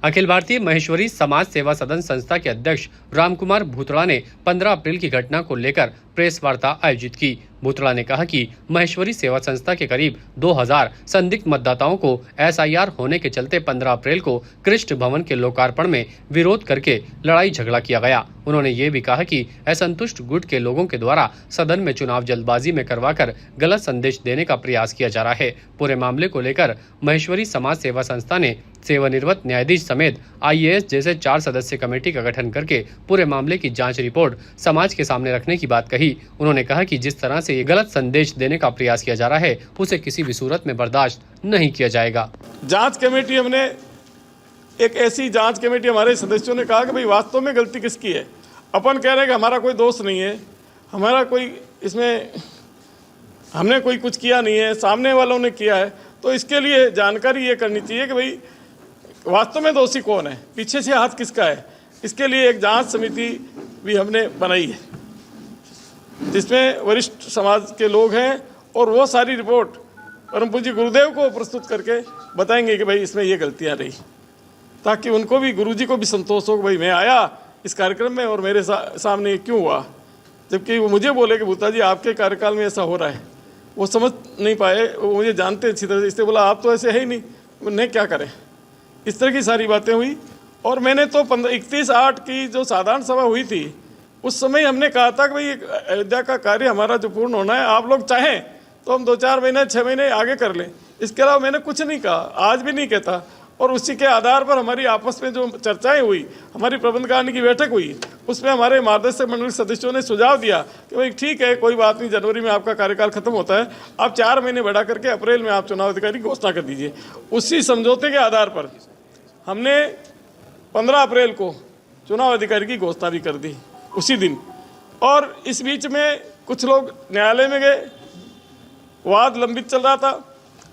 अखिल भारतीय महेश्वरी समाज सेवा सदन संस्था के अध्यक्ष रामकुमार भूतड़ा ने 15 अप्रैल की घटना को लेकर प्रेस वार्ता आयोजित की। भूतड़ा ने कहा कि महेश्वरी सेवा संस्था के करीब 2000 संदिग्ध मतदाताओं को SIR होने के चलते 15 अप्रैल को कृष्ण भवन के लोकार्पण में विरोध करके लड़ाई झगड़ा किया गया। उन्होंने ये भी कहा कि असंतुष्ट गुट के लोगों के द्वारा सदन में चुनाव जल्दबाजी में करवाकर गलत संदेश देने का प्रयास किया जा रहा है। पूरे मामले को लेकर महेश्वरी समाज सेवा संस्था ने सेवानिवृत्त न्यायाधीश समेत IAS जैसे 4 सदस्यीय कमेटी का गठन करके पूरे मामले की जांच रिपोर्ट समाज के सामने रखने की बात कही। उन्होंने कहा कि जिस तरह से ये गलत संदेश देने का प्रयास किया जा रहा है उसे किसी भी सूरत में बर्दाश्त नहीं किया जाएगा। जांच कमेटी हमने एक ऐसी जांच कमेटी हमारे सदस्यों ने कहा कि भाई वास्तव में गलती किसकी है। अपन कह रहे हैं कि हमारा कोई दोष नहीं है, हमारा कोई इसमें हमने कोई कुछ किया नहीं है, सामने वालों ने किया है। तो इसके लिए जानकारी ये करनी चाहिए कि भाई वास्तव में दोषी कौन है, पीछे से हाथ किसका है। इसके लिए एक जांच समिति भी हमने बनाई है जिसमें वरिष्ठ समाज के लोग हैं और वो सारी रिपोर्ट परम पूज्य गुरुदेव को प्रस्तुत करके बताएंगे कि भाई इसमें ये गलतियां रही, ताकि उनको भी, गुरुजी को भी संतोष हो कि भाई मैं आया इस कार्यक्रम में और मेरे सामने क्यों हुआ। जबकि वो मुझे बोले कि भूता जी आपके कार्यकाल में ऐसा हो रहा है, वो समझ नहीं पाए, वो मुझे जानते अच्छी तरह से, इसलिए बोला आप तो ऐसे है ही नहीं, उन्हें क्या करें। इस तरह की सारी बातें हुई और मैंने तो 31/8 की जो साधारण सभा हुई थी उस समय हमने कहा था कि भाई अयोध्या का कार्य हमारा जो पूर्ण होना है, आप लोग चाहें तो हम 2-4 महीने 6 महीने आगे कर लें। इसके अलावा मैंने कुछ नहीं कहा, आज भी नहीं कहता। और उसी के आधार पर हमारी आपस में जो चर्चाएं हुई, हमारी प्रबंधकारिणी की बैठक हुई, उसमें हमारे मार्गदर्शक मंडल सदस्यों ने सुझाव दिया कि भाई ठीक है, कोई बात नहीं, जनवरी में आपका कार्यकाल खत्म होता है, आप 4 महीने बढ़ा करके अप्रैल में आप चुनाव अधिकारी की घोषणा कर दीजिए। उसी समझौते के आधार पर हमने 15 अप्रैल को चुनाव अधिकारी की घोषणा भी कर दी उसी दिन। और इस बीच में कुछ लोग न्यायालय में गए, वाद लंबित चल रहा था,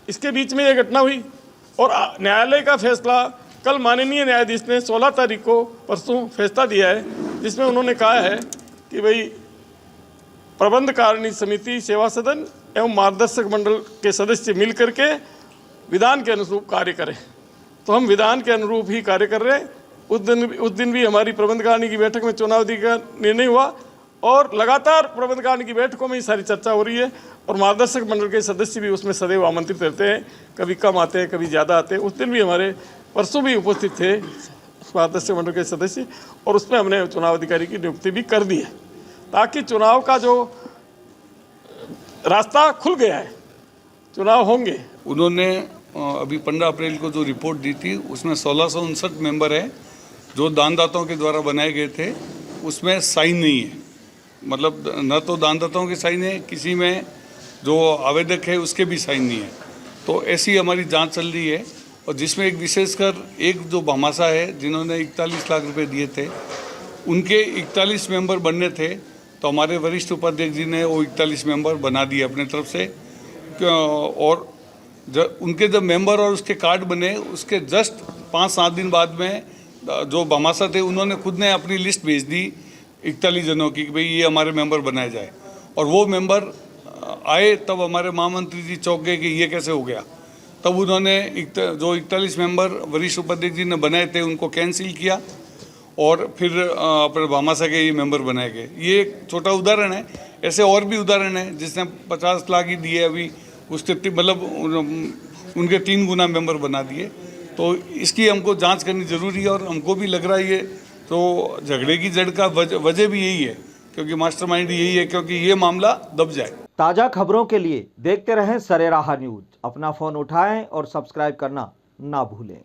इसके बीच में ये घटना हुई और न्यायालय का फैसला कल माननीय न्यायाधीश ने 16 तारीख को परसों फैसला दिया है, जिसमें उन्होंने कहा है कि भाई प्रबंधकारिणी समिति सेवा सदन एवं मार्गदर्शक मंडल के सदस्य मिल करके विधान के अनुरूप कार्य करें। तो हम विधान के अनुरूप ही कार्य कर रहे हैं। उस दिन भी हमारी प्रबंधकारिणी की बैठक में चुनाव अधिकारी का निर्णय हुआ और लगातार प्रबंधकारिणी की बैठकों में ही सारी चर्चा हो रही है और मार्गदर्शक मंडल के सदस्य भी उसमें सदैव आमंत्रित रहते हैं, कभी कम आते हैं, कभी ज़्यादा आते हैं। उस दिन भी हमारे परसों भी उपस्थित थे मार्गदर्शक मंडल के सदस्य और उसमें हमने चुनाव अधिकारी की नियुक्ति भी कर दी है, ताकि चुनाव का जो रास्ता खुल गया है, चुनाव होंगे। उन्होंने अभी 15 अप्रैल को जो रिपोर्ट दी थी उसमें 1659 मेंबर है जो दानदाताओं के द्वारा बनाए गए थे, उसमें साइन नहीं है। मतलब न तो दानदाताओं के साइन है, किसी में जो आवेदक है उसके भी साइन नहीं है। तो ऐसी हमारी जांच चल रही है और जिसमें एक विशेषकर एक जो भामाशाह है जिन्होंने 41 लाख रुपए दिए थे, उनके 41 मेंबर बनने थे, तो हमारे वरिष्ठ उपाध्यक्ष जी ने वो 41 मेंबर बना दिए अपने तरफ से। और उनके जब मेंबर और उसके कार्ड बने उसके जस्ट 5-7 दिन बाद में जो भामाशाह थे उन्होंने खुद ने अपनी लिस्ट भेज दी 41 जनों की कि भाई ये हमारे मेंबर बनाए जाए। और वो मेंबर आए तब हमारे महामंत्री जी चौंक गए कि ये कैसे हो गया। तब उन्होंने जो 41 मेंबर वरिष्ठ उपाध्यक्ष जी ने बनाए थे उनको कैंसिल किया और फिर अपने भामाशाह के ये मेंबर बनाए गए। ये एक छोटा उदाहरण है, ऐसे और भी उदाहरण है जिसने 50 लाख ही दिए, अभी उसके मतलब उनके 3 गुना मेंबर बना दिए। तो इसकी हमको जांच करनी ज़रूरी है और हमको भी लग रहा है ये तो झगड़े की जड़ का वजह भी यही है, क्योंकि मास्टरमाइंड यही है, क्योंकि ये मामला दब जाए। ताज़ा खबरों के लिए देखते रहें सरेराह न्यूज़। अपना फ़ोन उठाएं और सब्सक्राइब करना ना भूलें।